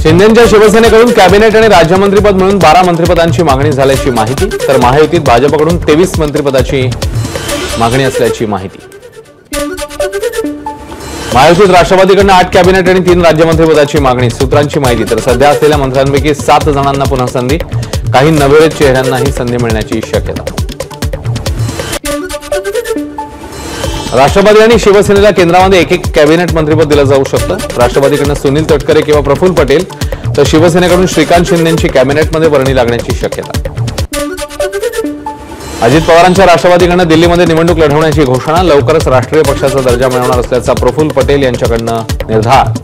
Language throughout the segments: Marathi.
शिंदेंच्या शिवसेनेकडून कॅबिनेट आणि राज्यमंत्रीपद मिळून 12 मंत्रिपदांची मागणी झाल्याची माहिती, तर महायुतीत भाजपकडून 23 मंत्रिपदाची मागणी असल्याची माहिती। महायुतीत राष्ट्रवादीकडून 8 कॅबिनेट आणि 3 राज्यमंत्रीपदाची मागणी, सूत्रांची माहिती। तर सध्या असलेल्या मंत्र्यांपैकी 7 जणांना पुन्हा संधी, काही नवे चेहऱ्यांनाही संधी मिळण्याची शक्यता। राष्ट्रवादी आणि शिवसेनेला केंद्रामध्ये एक कॅबिनेट मंत्रिपद दिलं जाऊ शकतं। राष्ट्रवादीकडून सुनील तटकरे किंवा प्रफुल्ल पटेल, तर शिवसेनेकडून श्रीकांत शिंदेंची कॅबिनेटमध्ये वर्णी लागण्याची शक्यता। अजित पवारांच्या राष्ट्रवादीकडून दिल्लीमध्ये निवडणूक लढवण्याची घोषणा, लवकरच राष्ट्रीय पक्षाचा दर्जा मिळवणार असल्याचा प्रफुल्ल पटेल यांच्याकडून निर्धार।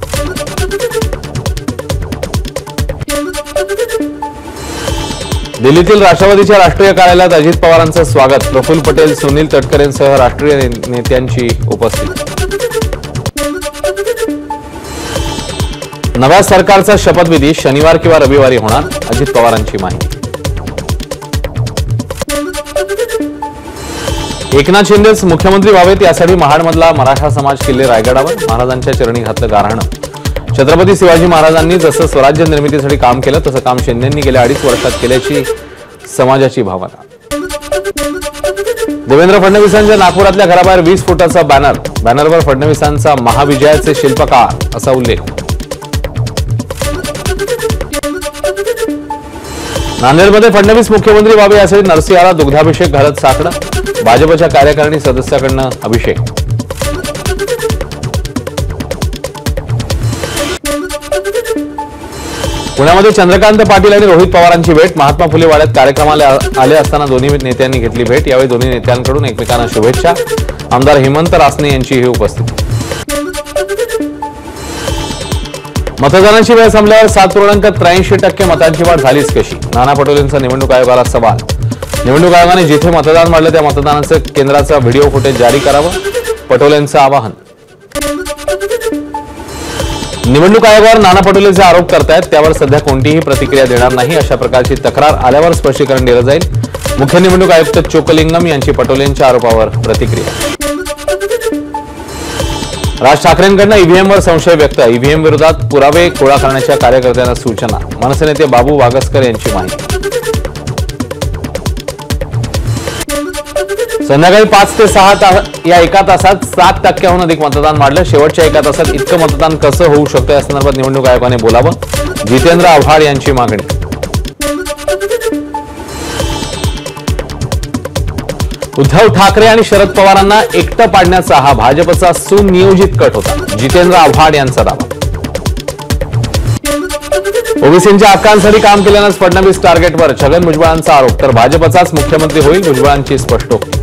दिल्लीतील राष्ट्रवादीच्या राष्ट्रीय कार्यालयात अजित पवारांचं स्वागत, प्रफुल्ल पटेल, सुनील तटकरेंसह राष्ट्रीय नेत्यांची उपस्थिती। नव्या सरकारचा शपथविधी शनिवार किंवा रविवारी होणार, अजित पवारांची माहिती। एकनाथ शिंदेच मुख्यमंत्री व्हावेत यासाठी महाडमधला मराठा समाज किल्ले रायगडावर, महाराजांच्या चरणी घातलं गाऱ्हाणं। छत्रपती शिवाजी महाराजांनी जसं स्वराज्य निर्मितीसाठी काम केलं तसं काम शिंदेंनी गेल्या 2.5 वर्षात केल्याची समाजाची भावना। देवेंद्र फडणवीसांच्या नागपुरातल्या घराबाहेर 20 फुटाचा बॅनर, बॅनरवर फडणवीसांचा महाविजयाचे शिल्पकार असा उल्लेख। नांदेडमध्ये फडणवीस मुख्यमंत्री व्हावे यासाठी नरसिंहाला दुग्धाभिषेक घालत साकडं, भाजपच्या कार्यकारिणी सदस्याकडनं अभिषेक। पुण्यामध्ये चंद्रकांत पाटील आणि रोहित पवारांची भेट, महात्मा फुले वाड्यात कार्यक्रमाला आले असताना दोन्ही नेत्यांनी घेतली भेट, यावेळी दोन्ही नेत्यांकडून एकमेकांना शुभेच्छा। आमदार हेमंत रासने यांचीही उपस्थिती। मतदानाची वेळ संपल्यावर 7.83% मतांची वाढ झालीच कशी, नाना पटोलेंचा निवडणूक आयोगाला सवाल। निवडणूक आयोगाने जिथे मतदान वाढलं त्या मतदानाचं केंद्राचा व्हिडिओ फुटेज जारी करावं, पटोलेंचं आवाहन। निवडणूक आयोगावर नाना पटोलेचे आरोप करतायत, त्यावर सध्या कोणतीही प्रतिक्रिया देणार नाही, अशा प्रकारची तक्रार आल्यावर स्पष्टीकरण दिलं जाईल। मुख्य निवडणूक आयुक्त चोकलिंगम यांची पटोलेंच्या आरोपावर प्रतिक्रिया। राज ठाकरेंकडून ईव्हीएमवर संशय व्यक्त, ईव्हीएम विरोधात पुरावे गोळा करण्याच्या कार्यकर्त्यांना सूचना, मनसे नेते बाबू वागसकर यांची माहिती। संध्याकाळी 5 ते 6 या एका तासात 7% अधिक मतदान वाढलं, शेवटच्या एका तासात इतकं मतदान कसं होऊ शकतं या संदर्भात निवडणूक आयोगाने बोलावं, जितेंद्र आव्हाड यांची मागणी। उद्धव ठाकरे आणि शरद पवारांना एकटं पाडण्याचा हा भाजपचा सुनियोजित कट होता, जितेंद्र आव्हाड यांचा दावा। ओबीसींच्या हक्कांसाठी काम केल्यानंच फडणवीस टार्गेटवर, छगन भुजबळांचा आरोप, तर भाजपचाच मुख्यमंत्री होईल भुजबळांची स्पष्टोक्ती।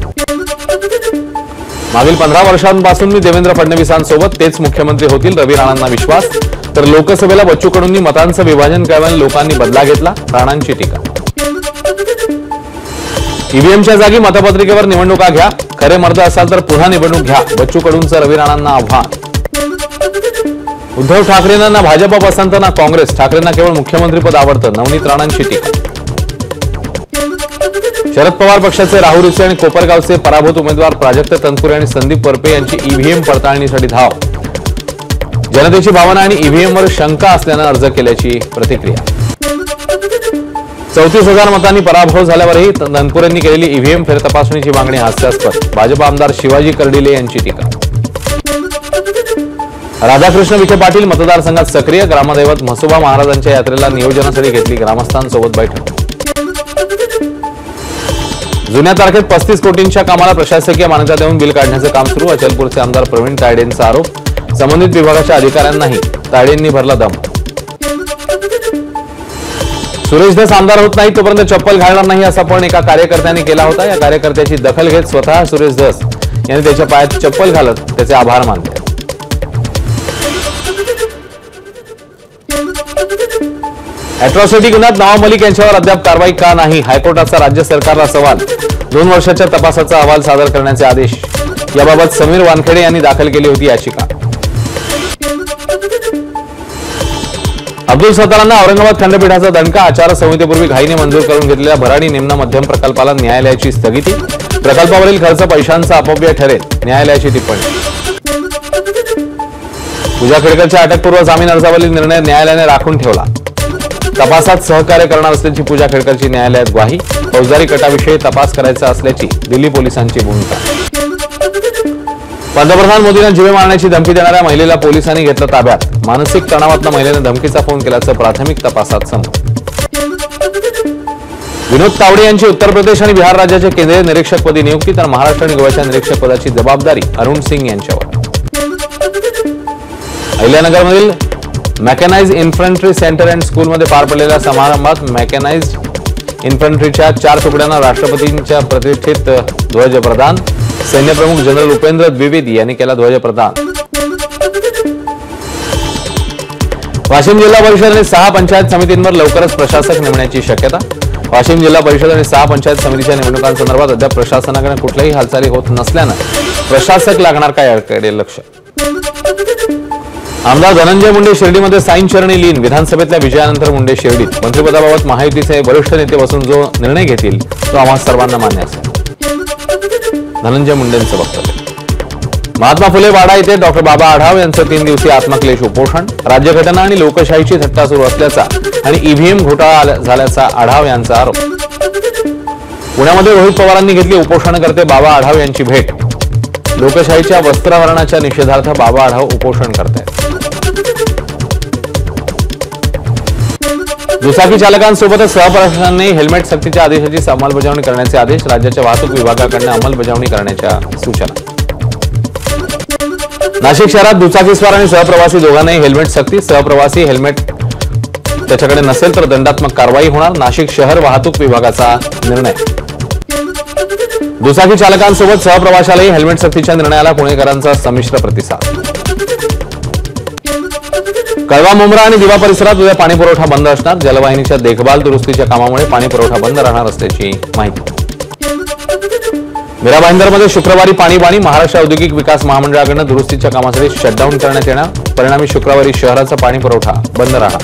मागील 15 वर्षांपासून मी देवेंद्र फडणवीसांसोबत, तेच मुख्यमंत्री होतील, रवी राणांना विश्वास। तर लोकसभेला बच्चू कडूंनी मतांचं विभाजन केल्याने लोकांनी बदला घेतला, राणांची टीका। ईव्हीएमच्या जागी मतपत्रिकेवर निवडणुका घ्या, खरे मर्द असाल तर पुन्हा निवडणूक घ्या, बच्चू कडूंचं रवी राणांना आव्हान। उद्धव ठाकरेंना ना भाजप पसंत ना काँग्रेस, ठाकरेंना केवळ मुख्यमंत्रीपद आवडतं, नवनीत राणांची टीका। शरद पवार पक्षाचे राहुल रिसे आणि कोपरगावचे पराभूत उमेदवार प्राजक्त तनपुरे आणि संदीप परपे यांची ईव्हीएम पडताळणीसाठी धाव, जनतेची भावना आणि ईव्हीएमवर शंका असल्यानं अर्ज केल्याची प्रतिक्रिया। 34,000 मतांनी पराभव झाल्यावरही तनपुरेंनी केलेली ईव्हीएम फेरतपासणीची मागणी हास्यास्पद, भाजप आमदार शिवाजी कर्डिले यांची टीका। राधाकृष्ण विखे पाटील मतदारसंघात सक्रिय, ग्रामदैवत म्हसोबा महाराजांच्या यात्रेला नियोजनासाठी घेतली ग्रामस्थांसोबत बैठक। जुन्या तारखेत 35 कोटींच्या कामाला प्रशासकीय मान्यता देऊन बिल काढण्याचं काम सुरू, अचलपूरचे आमदार प्रवीण तायडेंचा आरोप, संबंधित विभागाच्या अधिकाऱ्यांनाही तायडेंनी भरला दम। सुरेश धस आमदार होत नाही तोपर्यंत चप्पल घालणार नाही असा पण एका कार्यकर्त्याने केला होता, या कार्यकर्त्याची दखल घेत स्वतः सुरेश धस यांनी त्याच्या पायात चप्पल घालत त्याचे आभार मानले। अॅट्रॉसिटी गुन्ह्यात नवाब मलिक यांच्यावर अद्याप कारवाई का नाही, हायकोर्टाचा राज्य सरकारला सवाल, 2 वर्षाच्या तपासाचा अहवाल सादर करण्याचे आदेश, याबाबत समीर वानखेडे यांनी दाखल केली होती याचिका। अब्दुल सत्तारांना औरंगाबाद खंडपीठाचा दणका, आचारसंहितेपूर्वी घाईने मंजूर करून घेतलेल्या भराडी निम्न मध्यम प्रकल्पाला न्यायालयाची स्थगिती, प्रकल्पावरील खर्च पैशांचा अपव्यय ठरेल, न्यायालयाची टिप्पणी। पूजा खेडकरच्या अटकपूर्व जामीन अर्जावरील निर्णय न्यायालयाने राखून ठेवला. तपासात सहकार्य करणार असल्याची पूजा खेडकरची न्यायालयात ग्वाही. फौजदारी कटाविषयी तपास करायचा असल्याची दिल्ली पोलिसांची भूमिका. पंतप्रधान मोदींना जीवे मारण्याची धमकी देणाऱ्या महिलेला पोलिसांनी घेतलं ताब्यात. मानसिक तणावातून महिलेने धमकीचा फोन केल्याचं प्राथमिक तपासात समोर. विनोद तावडे यांची उत्तर प्रदेश आणि बिहार राज्याच्या केंद्रीय निरीक्षकपदी नियुक्ती, तर महाराष्ट्र आणि गोव्याच्या निरीक्षक पदाची जबाबदारी अरुण सिंग यांच्यावर. अहिल्यानगरमधील मॅकॅनाइज्ड इन्फंट्री सेंटर अँड स्कूलमध्ये पार पडलेल्या समारंभात मॅकॅनाइज्ड इन्फंट्रीच्या 4 तुकड्यांना राष्ट्रपतींच्या प्रतिष्ठित ध्वज प्रदान. सैन्यप्रमुख जनरल उपेंद्र द्विवेदी यांनी केला ध्वज प्रदान. वाशिम जिल्हा परिषद आणि 6 पंचायत समितींवर लवकरच प्रशासक नेमण्याची शक्यता. वाशिम जिल्हा परिषद आणि 6 पंचायत समितीच्या निवडणुकांसंदर्भात अद्याप प्रशासनाकडे कुठल्याही हालचाली होत नसल्यानं प्रशासक लागणार काय याकडे लक्ष. आमदार धनंजय मुंडे शिर्डीमध्ये साईं चरणी लीन. विधानसभेतल्या विजयानंतर मुंडे शिर्डीत. मंत्रिपदाबाबत महायुतीचे वरिष्ठ नेते बसून जो निर्णय घेतील तो आम्हा सर्वांना मान्य असेल. धनंजय मुंडेंचं वक्तव्य. महात्मा फुले वाडा येथे डॉक्टर बाबा आढाव यांचं 3 दिवसीय आत्मक्लेश उपोषण. राज्यघटना आणि लोकशाहीची थट्टा सुरू असल्याचा आणि ईव्हीएम घोटाळा झाल्याचा आढाव यांचा आरोप. पुण्यामध्ये रोहित पवारांनी घेतली उपोषणकर्ते बाबा आढाव यांची भेट. लोकशाहीच्या वस्त्रहरणाच्या निषेधार्थ बाबा आढाव उपोषण करतायत. दुचाकी चालकांसोबतच सहप्रशासनाने हेल्मेट सक्तीच्या आदेशाची अंमलबजावणी करण्याचे आदेश. राज्याच्या वाहतूक विभागाकडून अंमलबजावणी करण्याच्या सूचना. नाशिक शहरात दुचाकीस्वार आणि सहप्रवासी दोघांनाही हेल्मेट सक्ती. सहप्रवासी हेल्मेट त्याच्याकडे नसेल तर दंडात्मक कारवाई होणार. नाशिक शहर वाहतूक विभागाचा निर्णय. दुचाकी चालकांसोबत सहप्रवाशालाही हेल्मेट सक्तीच्या निर्णयाला पुणेकरांचा संमिश्र प्रतिसाद. कळवा मुंब्रा आणि दिवा परिसरात उद्या पाणी पुरवठा बंद असणार. जलवाहिनीच्या देखभाल दुरुस्तीच्या कामामुळे पाणी पुरवठा बंद राहणार असल्याची माहिती. मीरा भाईंदरमध्ये शुक्रवारी पाणी. महाराष्ट्र औद्योगिक विकास महामंडळाकडून दुरुस्तीच्या कामासाठी शटडाऊन करण्यात येणार. परिणामी शुक्रवारी शहराचा पाणी पुरवठा बंद राहणार.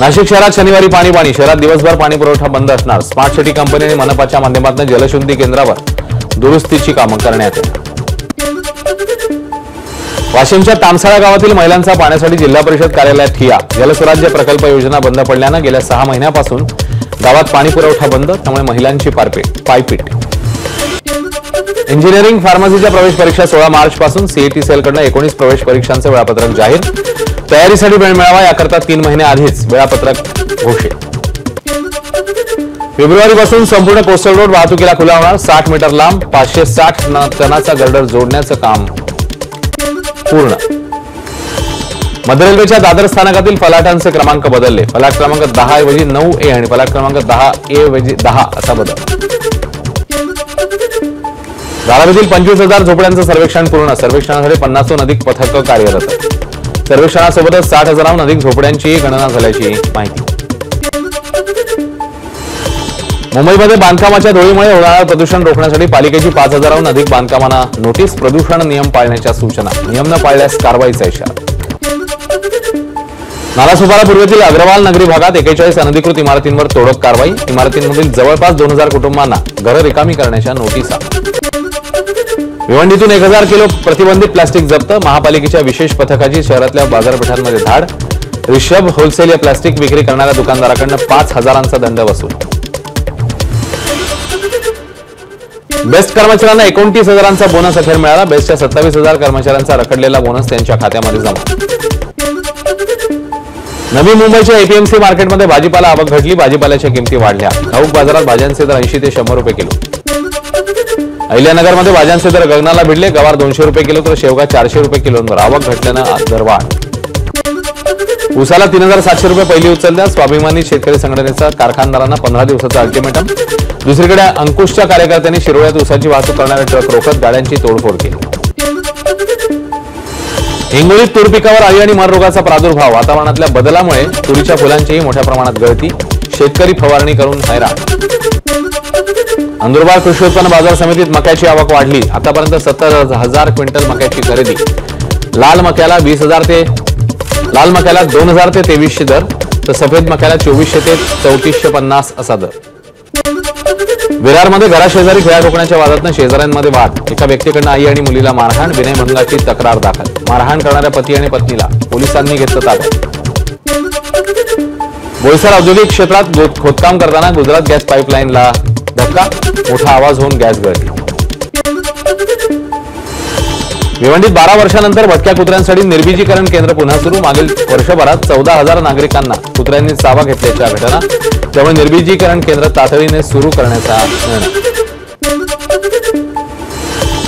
नाशिक शहरात शनिवारी पाणी. शहरात दिवसभर पाणी पुरवठा बंद असणार. स्मार्ट सिटी कंपनी आणि मनपाच्या माध्यमातून जलशुद्धी केंद्रावर दुरुस्तीची कामं करण्यात येणार. वाशिमच्या तामसाळा गावातील महिलांचा पाण्यासाठी जिल्हा परिषद कार्यालयात ठिय्या. जलस्वराज्य प्रकल्प योजना बंद पडल्यानं गेल्या 6 महिन्यापासून गावात पाणी पुरवठा बंद, त्यामुळे महिलांची पायपीट. इंजिनिअरिंग फार्मसीच्या प्रवेश परीक्षा 16 मार्च पासून. सीईटी सेलकडून 19 प्रवेश परीक्षांचं वेळापत्रक जाहीर. तयारीसाठी वेळ मिळावा याकरता 3 महिने आधीच वेळापत्रक घोषित. फेब्रुवारीपासून संपूर्ण कोस्टल रोड वाहतुकीला खुला होणार. 60 मीटर लांब 560 टनाचा गर्डर जोडण्याचं काम पूर्ण. मध्य रेल्वेच्या दादर स्थानकातील फलाटांचे क्रमांक बदलले. फलाट क्रमांक 10 ऐवजी 9A आणि फलाट क्रमांक 10A ऐवजी 10 असा बदल. धारावीतील 25,000 झोपड्यांचं सर्वेक्षण पूर्ण. सर्वेक्षणासाठी 50हून अधिक पथकं कार्यरत. सर्वेक्षणासोबतच 60,000हून अधिक झोपड्यांची गणना झाल्याची माहिती. मुंबईमध्ये बांधकामाच्या धुळीमुळे होणारं प्रदूषण रोखण्यासाठी पालिकेची 5,000हून अधिक बांधकामांना नोटीस. प्रदूषण नियम पाळण्याच्या सूचना. नियम न पाळल्यास कारवाईचा इशारा. नालासोपारा पूर्वेतील अग्रवाल नगरी भागात 41 अनधिकृत इमारतींवर तोडक कारवाई. इमारतींमधील जवळपास 2,000 कुटुंबांना घरं रिकामी करण्याच्या नोटिसा. भिवंडीतून 1,000 किलो प्रतिबंधित प्लास्टिक जप्त. महापालिकेच्या विशेष पथकाची शहरातल्या बाजारपेठांमध्ये धाड. रिषभ होलसेल या प्लास्टिक विक्री करणाऱ्या दुकानदाराकडून 5,000चा दंड वसूल. बेस्ट कर्मचाऱ्यांना 29,000चा बोनस अखेर मिळाला. बेस्टच्या 27,000 कर्मचाऱ्यांचा रखडलेला बोनस त्यांच्या खात्यामध्ये जमा. नवी मुंबईच्या एपीएमसी मार्केटमध्ये भाजीपाला आवक घटली. भाजीपाल्याच्या किमती वाढल्या. घाऊक बाजारात भाज्यांचे दर 80 ते 100 रुपये किलो. अहिल्यानगरमध्ये भाज्यांचे दर गगनाला भिडले. गवार 200 रुपये किलो तर शेवगा 400 रुपये किलोवर. आवक घटल्यानं दरवाढ. ऊसाला 3,700 रुपये पहिली उचलल्या. स्वाभिमानी शेतकरी संघटनेचा कारखानदारांना 15 दिवसाचा अल्टिमेटम. दुसरीकडे अंकुशच्या कार्यकर्त्यांनी शिरोळ्यात ऊसाची वाहतूक करणारे ट्रक रोखत गाड्यांची तोडफोड केली. हिंगोलीत तूर पिकावर अळी आणि मर रोगाचा प्रादुर्भाव. वातावरणातल्या बदलामुळे तुरीच्या फुलांचीही मोठ्या प्रमाणात गळती. शेतकरी फवारणी करून हैराण. नंदुरबार कृषी उत्पन्न बाजार समितीत मक्याची आवक वाढली. आतापर्यंत 70,000 क्विंटल मक्याची खरेदी. लाल मक्याला 20,000 ते 2,000 ते 2300 दर, तर सफेद मक्याला 2400 ते 3450 असा दर. विरारमध्ये घराशेजारी खेळा ठोकण्याच्या वादातनं शेजाऱ्यांमध्ये वाद, एका व्यक्तीकडनं आई आणि मुलीला मारहाण, विनयभंगाची तक्रार दाखल, मारहाण करणाऱ्या पती आणि पत्नीला पोलिसांनी घेतलं ताब्यात. बोईसर औद्योगिक क्षेत्रात खोदकाम करताना गुजरात गॅस पाईपलाईनला धक्का, मोठा आवाज होऊन गॅस गळती. भिवंडीत 12 वर्षांनंतर भटक्या कुत्र्यांसाठी निर्बीजीकरण केंद्र पुन्हा सुरू. मागील वर्षभरात 14,000 नागरिकांना कुत्र्यांनी चावा घेतल्याच्या घटना, त्यामुळे निर्बीजीकरण केंद्र तातडीने सुरू करण्याचा निर्णय.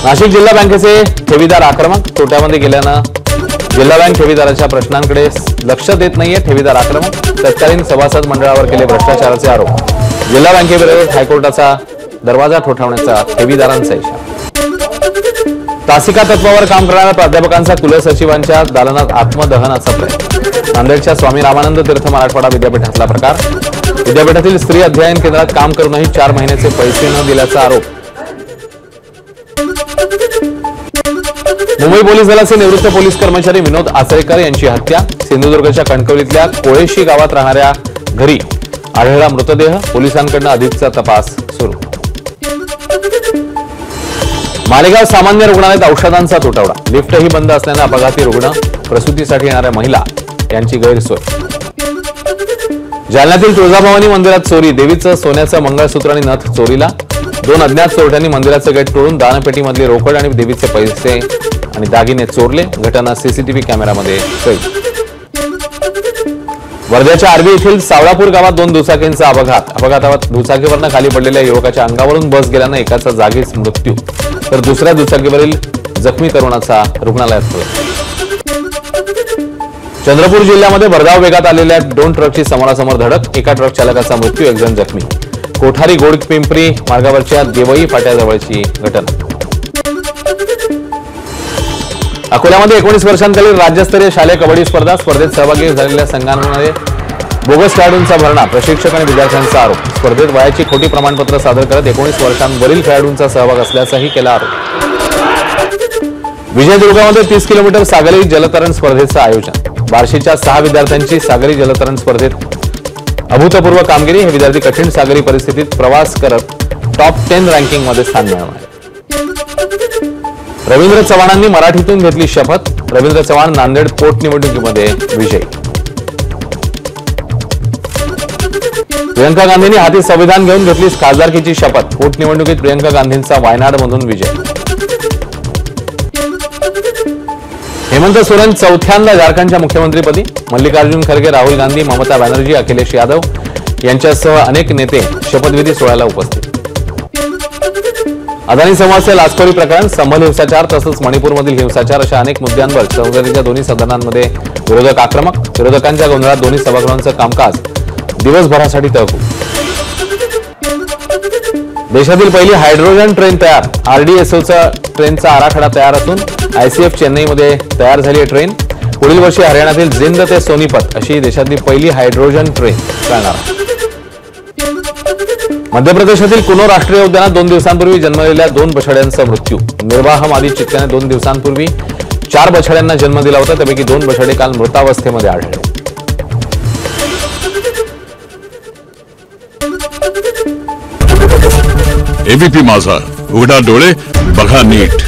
नाशिक जिल्हा बँकेचे ठेवीदार आक्रमक, तोट्यामध्ये गेल्यानं जिल्हा बँक ठेवीदाराच्या प्रश्नांकडे लक्ष देत नाहीये. ठेवीदार आक्रमक, तत्कालीन सभासद मंडळावर केले भ्रष्टाचाराचे आरोप. जिल्हा बँकेविरोधात हायकोर्टाचा दरवाजा ठोठावण्याचा ठेवीदारांचा इशारा. तासिका तत्वावर काम करणाऱ्या प्राध्यापकांचा कुलसचिवांच्या दालनात आत्मदहनाचा प्रयत्न. नांदेडच्या स्वामी रामानंद तीर्थ मराठवाडा विद्यापीठातला प्रकार. विद्यापीठातील स्त्री अध्ययन केंद्रात काम करूनही 4 महिन्याचे पैसे न दिल्याचा आरोप. मुंबई पोलीस दलाचे निवृत्त पोलीस कर्मचारी विनोद आचरेकर यांची हत्या. सिंधुदुर्गच्या कणकवलीतल्या कोळेशी गावात राहणाऱ्या घरी आढळला मृतदेह. पोलिसांकडून अधिकचा तपास सुरू. मालेगाव सामान्य रुग्णालयात औषधांचा तुटवडा. लिफ्टही बंद असल्याने अपघाती रुग्ण, प्रसूतीसाठी येणाऱ्या महिला यांची गैरसोय. जालन्यातील तुळजाभवानी मंदिरात चोरी. देवीचं सोन्याचं मंगळसूत्र आणि नथ चोरीला. 2 अज्ञात चोरट्यांनी मंदिराचं गेट तोडून दानपेटीमधली रोकड आणि देवीचे पैसे आणि दागिने चोरले. घटना सीसीटीव्ही कॅमेऱ्यामध्ये कैद. वर्ध्याच्या आर्वी येथील सावळापूर गावात 2 दुचाकींचा अपघात. अपघातात दुचाकीवरनं खाली पडलेल्या युवकाच्या अंगावरून बस गेल्यानं एकाचा जागीच मृत्यू, तर दुसऱ्या दुचाकीवरील जखमी तरुणाचा रुग्णालयात प्रवेश. चंद्रपूर जिल्ह्यामध्ये भरधाव वेगात आलेल्या 2 ट्रकची समोरासमोर धडक. एका ट्रक चालकाचा मृत्यू, 1 जण जखमी. कोठारी गोडपिंपरी मार्गावरच्या देवई फाट्याजवळची घटना. अकोल्यामध्ये 19 वर्षांखालील राज्यस्तरीय शालेय कबड्डी स्पर्धा. स्पर्धेत सहभागी झालेल्या संघांमध्ये बोगस खेळाडूंचा भरणा, प्रशिक्षक आणि विद्यार्थ्यांचा आरोप. स्पर्धेत वयाची खोटी प्रमाणपत्र सादर करत 19 वर्षांवरील खेळाडूंचा सहभाग असल्याचाही केला आरोप. विजयदुर्गामध्ये 30 किलोमीटर सागरी जलतरण स्पर्धेचं आयोजन. बार्शीच्या 6 विद्यार्थ्यांची सागरी जलतरण स्पर्धेत अभूतपूर्व कामगिरी. हे विद्यार्थी कठीण सागरी परिस्थितीत प्रवास करत टॉप 10 रँकिंगमध्ये स्थान मिळवले. रवींद्र चव्हाणांनी मराठीतून घेतली शपथ. रवींद्र चव्हाण नांदेड पोटनिवडणुकीमध्ये विजयी. प्रियंका गांधींनी हाती संविधान घेऊन घेतली खासदारकीची शपथ. पोटनिवडणुकीत प्रियंका गांधींचा वायनाडमधून विजय. हेमंत सोरेन 4थ्यांदा झारखंडच्या मुख्यमंत्रीपदी. मल्लिकार्जुन खरगे, राहुल गांधी, ममता बॅनर्जी, अखिलेश यादव यांच्यासह अनेक नेते शपथविधी सोहळ्याला उपस्थित. अदानी समूहाचे लाचखोरी प्रकरण, संभल हिंसाचार तसंच मणिपूरमधील हिंसाचार अशा अनेक मुद्द्यांवर संसदेच्या दोन्ही सदनांमध्ये विरोधक आक्रमक. विरोधकांच्या गोंधळात दोन्ही सभागृहांचं कामकाज दिवसभरासाठी तहकूब. देशातील पहिली हायड्रोजन ट्रेन तयार. आरडीएसओचा ट्रेनचा आराखडा तयार असून आयसीएफ चेन्नईमध्ये तयार झाली आहे ट्रेन. पुढील वर्षी हरियाणातील जिंद ते सोनीपत अशी देशातली पहिली हायड्रोजन ट्रेन चालणार आहे. मध्य प्रदेशातील कुनो राष्ट्रीय उद्यानात 2 दिवसांपूर्वी जन्मलेल्या 2 बछड्यांचा मृत्यू. निर्वाह मादी चित्त्याने 2 दिवसांपूर्वी 4 बछड्यांना जन्म दिला होता. त्यापैकी 2 बछडे काल मृतावस्थेमध्ये आढळले. एबीपी माझा, उघडा डोळे बघा नीट.